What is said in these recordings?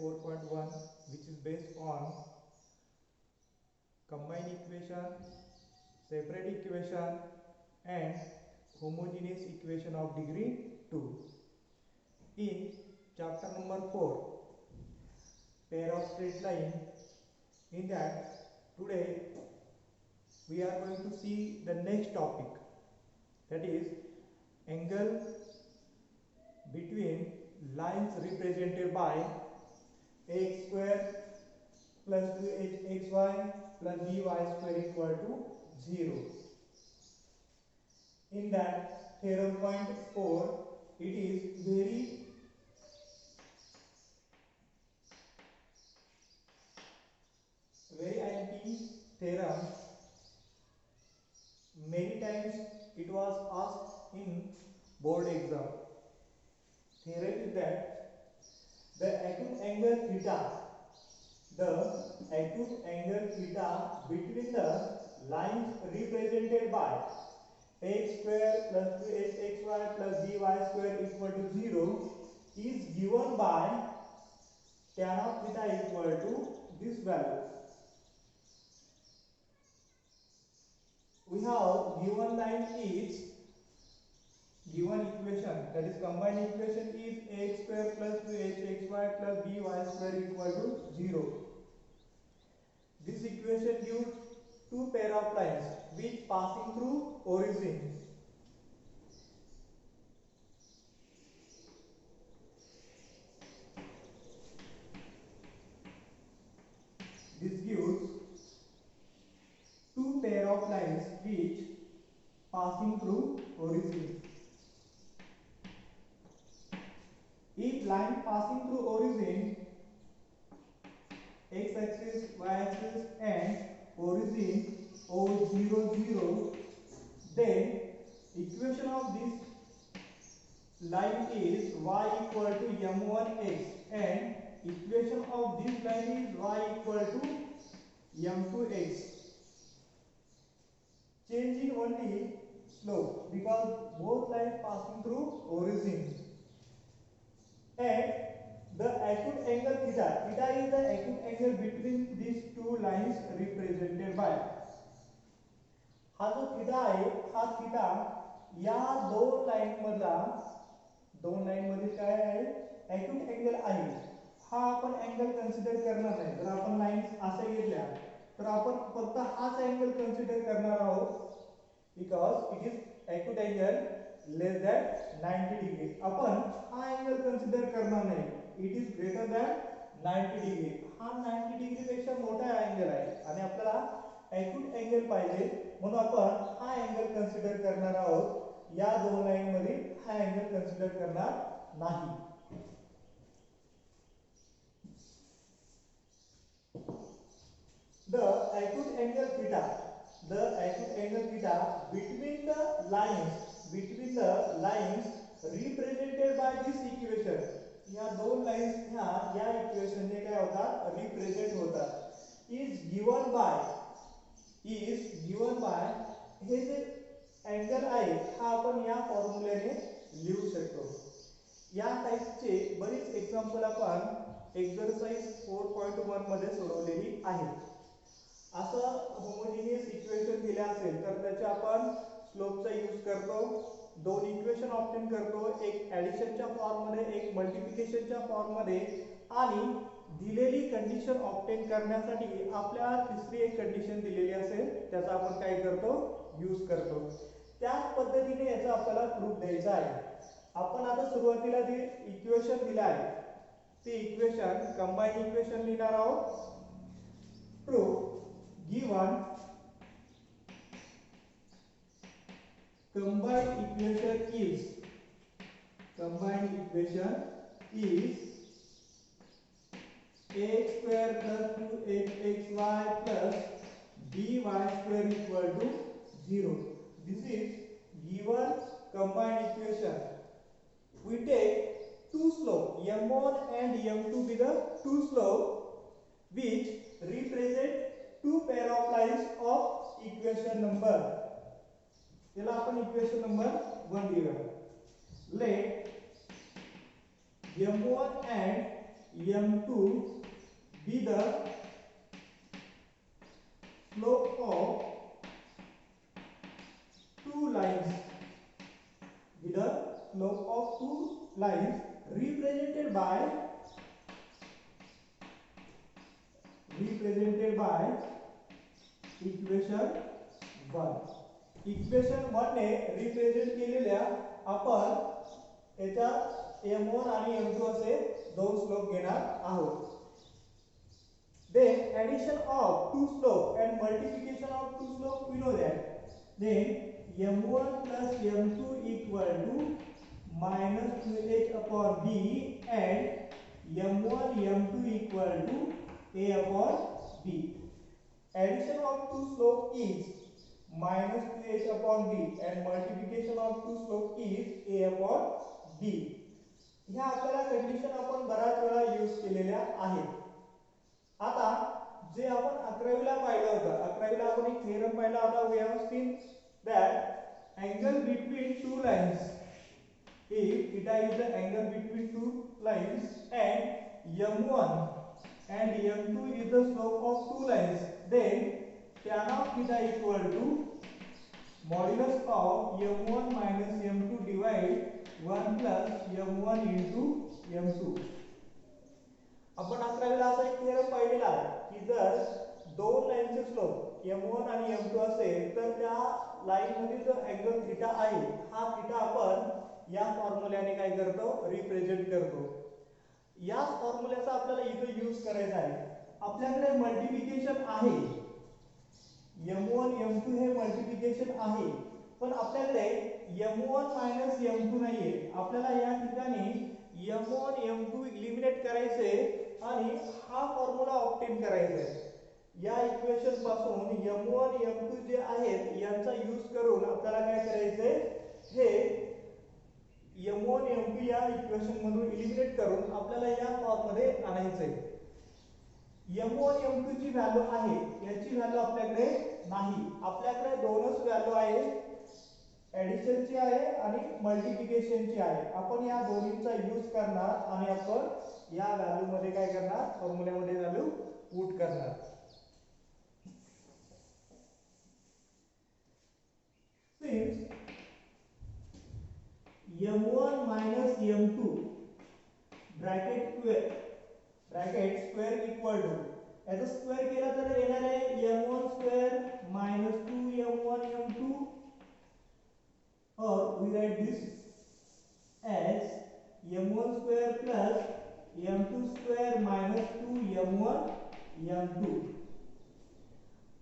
4.1, which is based on combined equation, separate equation and homogeneous equation of degree 2. In chapter number 4, pair of straight line, in that today we are going to see the next topic, that is angle between lines represented by x square plus 2hxy plus by square equal to 0. In that theorem point 4, it is very anti theorem. Many times it was asked in board exam. Theorem is that the acute angle theta between the lines represented by x square plus 2hxy plus by square equal to 0 is given by tan of theta equal to this value. We have given line is given equation, that is combined equation is x square plus 2hxy plus by square equal to 0. This equation gives two pair of lines which passing through origin. This gives two pair of lines which passing through origin. If line passing through origin, x axis, y axis and origin O 0 0, then equation of this line is y equal to m1x and equation of this line is y equal to m2x. Change in only slope because both lines passing through origin. And the acute angle theta is the acute angle between these two lines represented by. हा जो theta आहे, हा theta या दोन line मधील काय आहे, acute angle आहे. हा आपण अँगल कन्सिडर करणार नाही. जर आपण लाईन्स असे घेतल्या तर आपण फक्त हाच अँगल कन्सिडर करणार आहोत, because it is acute angle less than 90 degree. आपण हा अँगल कन्सिडर करणार नाही. It is greater than 90 degree. हा 90 डिग्री पेक्षा मोठा अँगल आहे आणि आपल्याला acute angle पाहिजे, म्हणून आपण हा अँगल कन्सिडर करणार आहोत. या दोन लाईन मध्ये हा अँगल कन्सिडर करणार नाही. The acute angle theta between the lines represented by this equation. या दोन लाइन्स ह्या या इक्वेशन ने काय होतात, रिप्रेझेंट होतात. is given by हे जे अँगल आहे हा आपण या फॉर्म्युल्याने लिहू शकतो. या टाइपचे बरीच एक्झाम्पल आपण एक्सरसाइज 4.1 मध्ये सोडवलेली आहेत. असं होमोजेनियस इक्वेशन दिले असेल तर त्याचे आपण स्लोपचा यूज करतो, दोन इक्वेशन ऑब्टेन करतो, एक ॲडिशनच्या फॉर्म मध्ये, एक मल्टिप्लिकेशनच्या फॉर्म मध्ये, आणि दिलेली कंडिशन ऑब्टेन करण्यासाठी आपल्याला तिसरी एक कंडिशन दिलेली असेल त्याचा आपण काय करतो, यूज करतो. त्याच पद्धतीने याचा आपल्याला प्रूफ द्यायचा आहे. आपण आता सुरुवातीला जे इक्वेशन दिले आहे ते इक्वेशन कंबाइंड इक्वेशन लिहिणार आहोत. Proof given combined equation is x square plus 2hxy plus by square equal to 0. This is given combined equation. We take two slope m1 and m2 be the two slope which represent two pair of lines of equation number. याला आपण equation number 1 लिहूया. Let m1 and m2 be the slope of two lines, represented by equation 1. Equation 1 ने represent केलेल्या आपण याच्या m1 आणि m2 असे दोन स्लोप घेणार आहोत. Then addition of two slope and multiplication of two slope, we know that. Then m1 plus m2 equal to minus 2h upon b and m1 m2 equal to a upon b. Addition of two slope is minus 2h upon b and multiplication of two slope is a upon b. ह्या आपल्याला condition आपण बराच वेळा use केलेल्या आहेत. आता जे आपण 11वीला पाहिलं होतं, 11वीला आपण एक थेरम पाहिला होता. We have seen that angle between two lines, if theta is the angle between two lines and m1 and m2 is the slope of two lines, then tan of theta equal to modulus of m1 minus m2 divide 1 plus m1 into m2. आपण 11वीला असा एक theorem पाहिलेला आहे की जर दोन लाईनचे slope m1 आणि m2 असेल तर त्या लाइन मध्ये जो अँगल थीटा आहे हा थीटा आपण या फॉर्म्युल्याने काय करतो, रिप्रेझेंट करतो. या फॉर्म्युल्याचा आपल्याला इथे यूज करायचा आहे. आपल्याकडे मल्टिप्लिकेशन आहे, m1 m2 हे मल्टिप्लिकेशन आहे, पण आपल्याकडे m1 m2 नाहीये. आपल्याला या ठिकाणी m1 m2 एलिमिनेट करायचे आणि हा फॉर्म्युला ऑब्टेन करायचा आहे. या इक्वेशन पासून m1 m2 जे आहेत यांचा यूज करून आपल्याला काय करायचे, हे m1 m2 या इक्वेशन मधून एलिमिनेट करून आपल्याला या फॉर्म मध्ये आणायचे. m1 m2 ची व्हॅल्यू आहे, याची व्हॅल्यू आपल्याकडे नाही. आपल्याकडे दोनच व्हॅल्यू आहे, ऍडिशन ची आहे आणि मल्टिप्लिकेशन ची आहे. आपण या दोन्हीचा यूज करणार आणि आपण या व्हॅल्यू मध्ये काय करणार, फॉर्म्युल्यामध्ये व्हॅल्यू पुट करणार. Since m1 minus m2 bracket square equal to, याचा स्क्वेअर केला तर येणार आहे m1 square minus 2m1 m2, or we write this as m1 square plus m2 square minus 2m1 m2.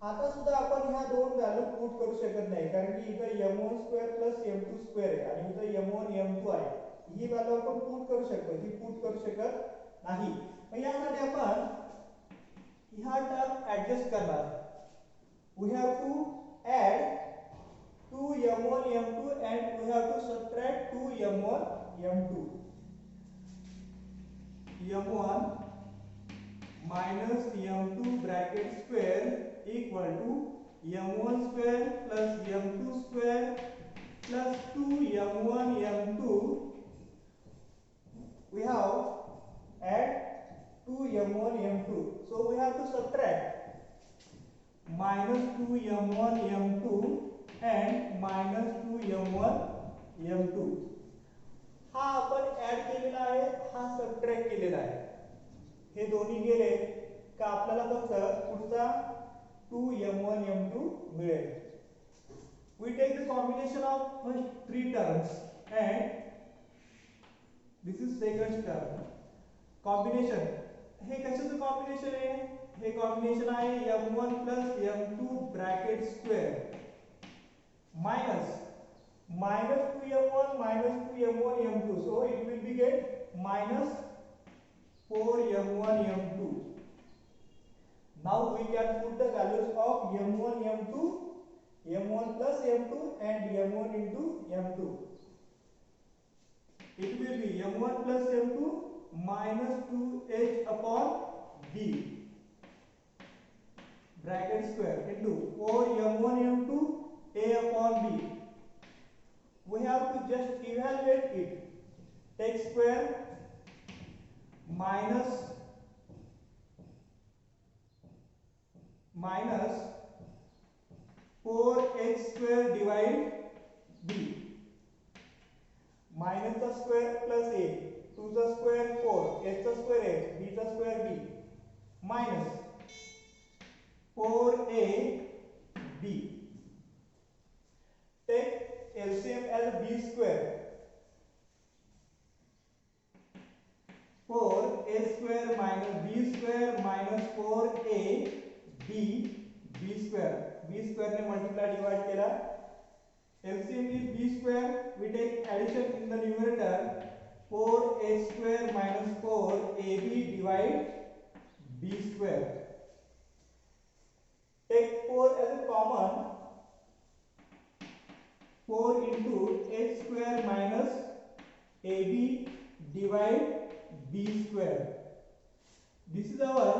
आता सुद्धा आपण ह्या दोन व्हॅल्यू पुट करू शकत नाही, कारण की इथे m1 square plus m2 square आहे आणि इथे m1 m2 आहे. ही व्हॅल्यू आपण पुट करू शकतो, ही पुट करू शकत नाही. मग यासाठी आपण ह्या टर्म ऍडजस्ट करणार. We have to add 2m1 m2 and we have to subtract 2m1 m2. m1 minus m2 bracket square equal to m1 square plus m2 square plus 2m1 m2. We have add 2m1 m2, so we have to subtract minus 2m1 m2 and minus 2m1 m2. हा आपण add केलेला आहे, हा subtract केलेला आहे. हे दोन्ही गेले का आपल्याला फक्त पुढचा 2m1 m2 मिळेल. We take the combination of first three terms and this is second term. Combination, हे कशाचं कॉम्बिनेशन आहे, हे कॉम्बिनेशन आहे m1 plus m2 bracket square minus 2m1 minus 2m1 m2, so it will be get minus 4m1 m2. Now we can put the values of m1 m2, m1 plus m2 and m1 into m2. It will be m1 plus m2 minus 2h upon b bracket square into 4m1 m2 a upon b. We have to just evaluate it. Take square minus 4h square divide b, minus चा square plus a, 2 चा square 4, h चा square h, b चा square b, minus 4ab. Take LCM as b square. 4a square minus b square minus 4ab b square. b square ने multiply divide केला. LCM is b square. We take addition in the numerator. 4a square minus 4ab divide b square. Take 4 as a common. 4 into h square minus ab divide b square. This is our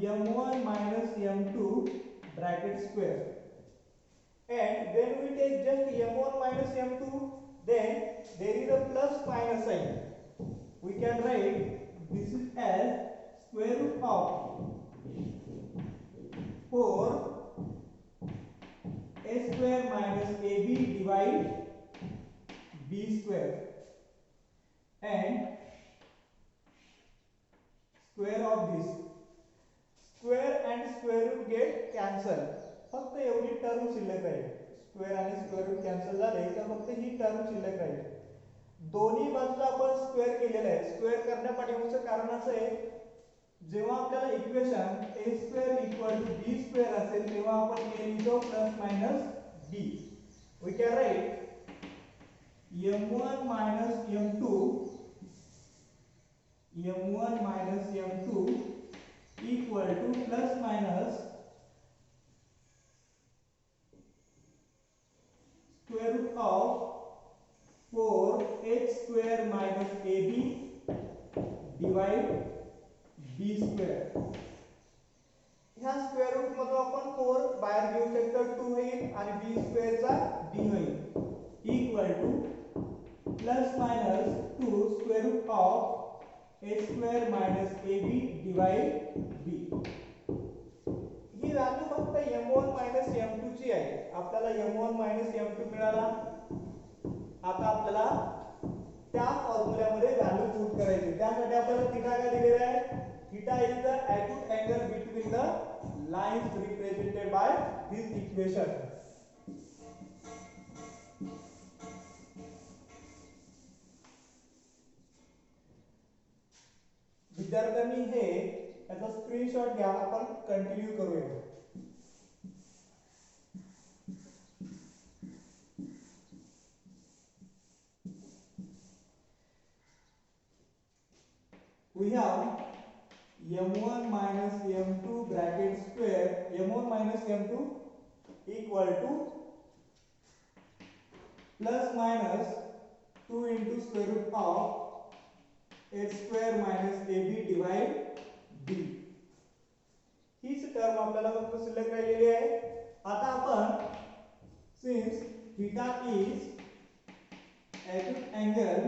m1 minus m2 bracket square. And when we take just m1 minus m2, then there is a plus minus sign. We can write this is as square root of 4 a square minus ab divide b square, and square of this. Square and square root get cancel. फक्त एवढी term शिल्लक राहील. Square आणि square route cancel झाले तर फक्त ही term शिल्लक राहील. दोन्ही बाजूला आपण स्क्वेअर केलेला आहे. स्क्वेअर करण्यापाठीमागचं कारण असं आहे, जेव्हा आपल्याला equation a square equal to b square असेल तेव्हा आपण a लिहितो plus minus b. We can write m1 minus m2 equal to plus minus square root of 4h square minus ab divide b square. ह्या square route मधून आपण 4 बाहेर घेऊ शकतो, 2 होईल आणि b स्क्वेअर चा b होईल, equal to plus minus 2 square root of h square minus ab divide b. ही व्हॅल्यू फक्त m1 minus m2 ची आहे. आपल्याला m1 minus m2 मिळाला. आता आपल्याला त्या फॉर्म्युल्यामध्ये व्हॅल्यू पुट करायची. त्यासाठी आपल्याला थीटा काय दिलेला आहे? Theta is the acute angle between the lines represented by this equation. विद्यार्थ्यांनी हे याचा स्क्रीनशॉट घ्या. आपण कंटिन्यू करूया. We have m1 minus m2 bracket square, m1 minus m2 equal to plus minus 2 into square root of h square minus ab divide b. हीच term आपल्याला फक्त शिल्लक राहिलेली आहे. आता आपण since theta is acute angle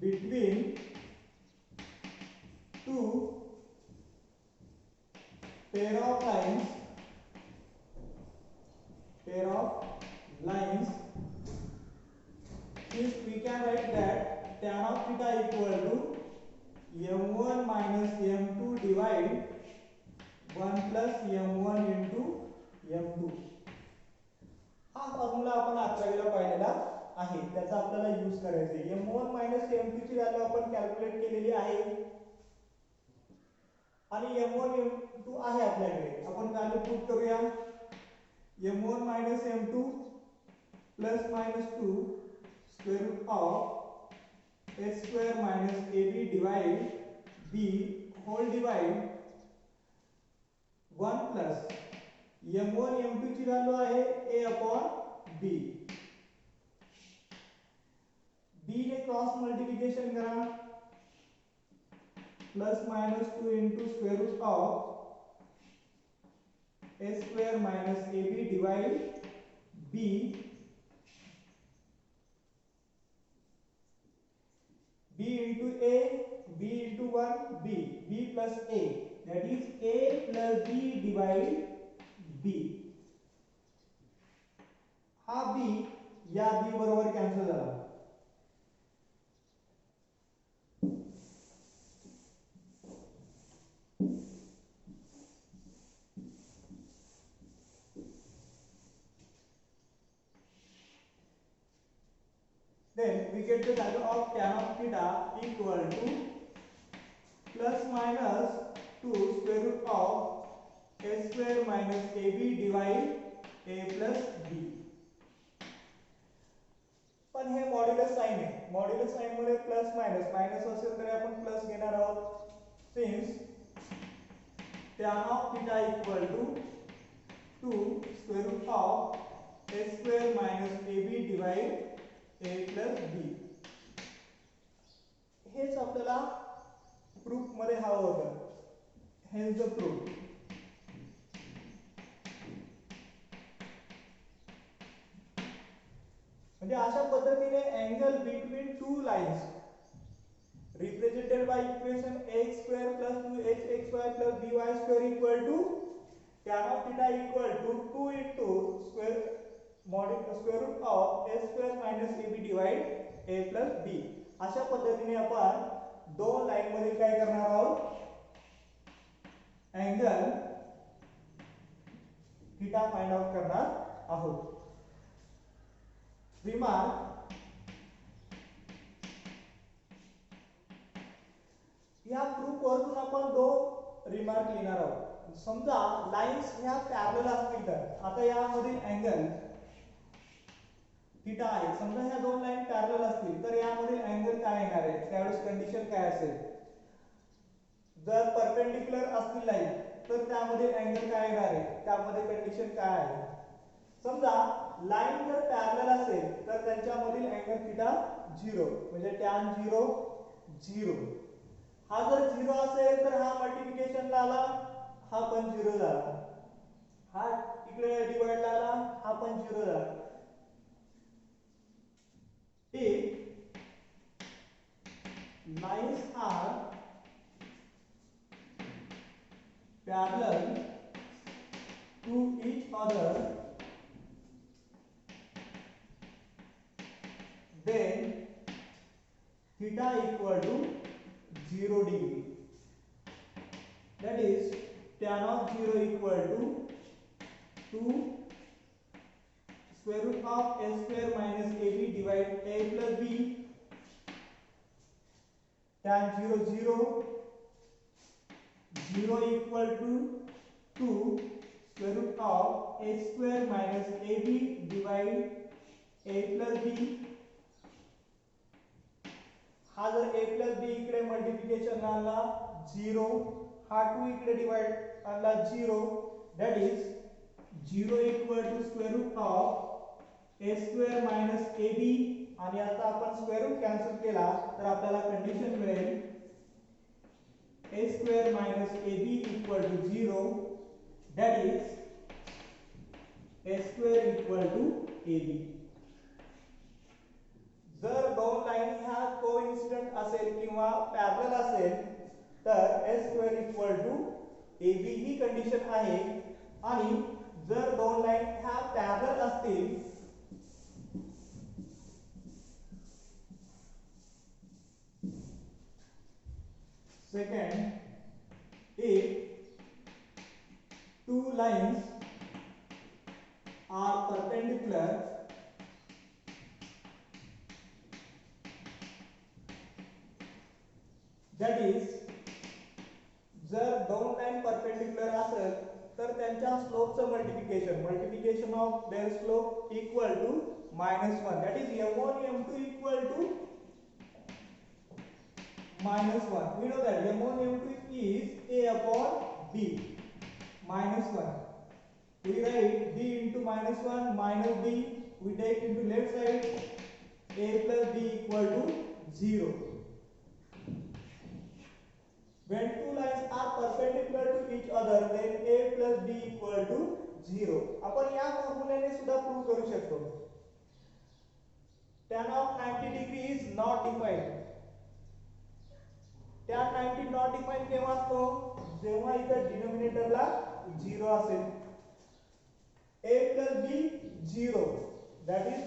between two pair of lines, since we can write that tan of theta equal to m1 minus m2 divide 1 plus m1 into m2. हा formula आपण 11वीला पाहिलेला आहे, त्याचा आपल्याला यूज करायचा आहे. m1 minus m2 ची value आपण कॅल्क्युलेट केलेली आहे आणि m1 m2 आहे आपल्याकडे. आपण व्हॅल्यू पुट करूया. m1 minus m2 plus minus 2 square root of h square minus ab divide b whole divide 1 plus m1 m2 ची व्हॅल्यू आहे a upon b. b ने क्रॉस मल्टिप्लिकेशन करा. Plus minus 2 into square root of a square minus ab divide b. b into one b plus a, that is a plus b divide b. हा b या b बरोबर cancel झाला. Then we get the value of tan of theta equal to plus minus 2 square root of a square minus ab divide a plus b. पण हे modulus sign आहे. Modulus sign मध्ये plus minus minus असेल तर आपण plus घेणार आहोत. Since tan of theta equal to 2 square root of a square minus ab divide a plus b. हेच आपल्याला प्रूफ मध्ये हवं होतं. हेच द प्रूफ. म्हणजे अशा पद्धतीने angle between two lines represented by equation ax square plus 2hxy plus by square equal to tan of theta equal to 2 into square root of a square minus ab divide a plus b. अशा पद्धतीने आपण दोन line मध्ये काय करणार आहोत, angle theta find out करणार आहोत. रिमार्क, या प्रूफ वरून आपण दोन रिमार्क लिहिणार आहोत. समजा लाइन्स ह्या पॅरलल असतील तर आता यामधील अँगल थीटा आहे. समजा ह्या दोन लाइन पॅरलल असतील तर यामधील अँगल काय येणार आहे, त्यावेळेस कंडिशन काय असेल. जर परपेंडिक्युलर असतील लाइन तर त्यामध्ये अँगल काय येणार आहे, त्यामध्ये कंडिशन काय आहे. समजा लाइन जर पॅरलल असेल तर त्यांच्यामधील अँगल थीटा 0 म्हणजे tan 0 0. हा जर 0 असेल तर हा मल्टिप्लिकेशन ला आला, हा पण 0 झाला. हा इकडे डिवाइड ला आला, हा पण 0 झाला. If lines are parallel to each other, then theta equal to 0 degree. That is tan of 0 equal to 2 square root of a square minus ab divide a plus b. Tan 0 0 0 equal to 2 square root of a square minus ab divide a plus b. हा जर a plus b इकडे multiplication आणला 0, हा 2 इकडे divide आणला 0, that is 0 equal to square root of a square minus ab. आणि आता आपण स्क्वेअर रूट कॅन्सल केला तर आपल्याला कंडिशन मिळेल a square minus ab equal to 0, that is a square equal to ab. जर दोन लाइन ह्या कोइन्सिडेंट असेल किंवा पॅरलल असेल तर a square equal to ab he condition आहे. आणि जर दोन लाइन ह्या पॅरलल असतील second, if two lines are perpendicular, that is जर दोन लाइन परपेंडिक्युलर असेल तर त्यांच्या स्लोपचं multiplication of their slope equal to -1, that is m1 m2 equal to -1. We know that m1 m2 is a upon b. -1, we write b into -1 minus b, we take into left side, a plus b equal to 0. When two lines are perpendicular to each other, then a plus b equal to 0. आपण या फॉर्म्युल्याने सुद्धा prove करू शकतो. tan of 90 degree is not defined. tan 90 not define केव्हा असतो, जेव्हा इथं डिनोमिनेटरला 0 असेल. a plus b 0, that is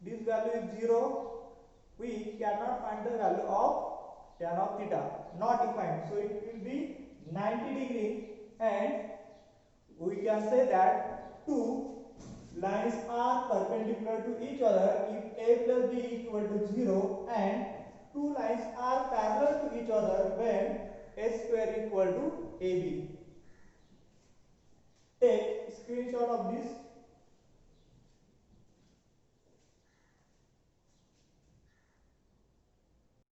this value is 0, we cannot find the value of tan of theta, not defined, so it will be 90 degree. And we can say that two lines are perpendicular to each other if a plus b equal to 0, and two lines are parallel to each other when a square equal to ab. Take screenshot of this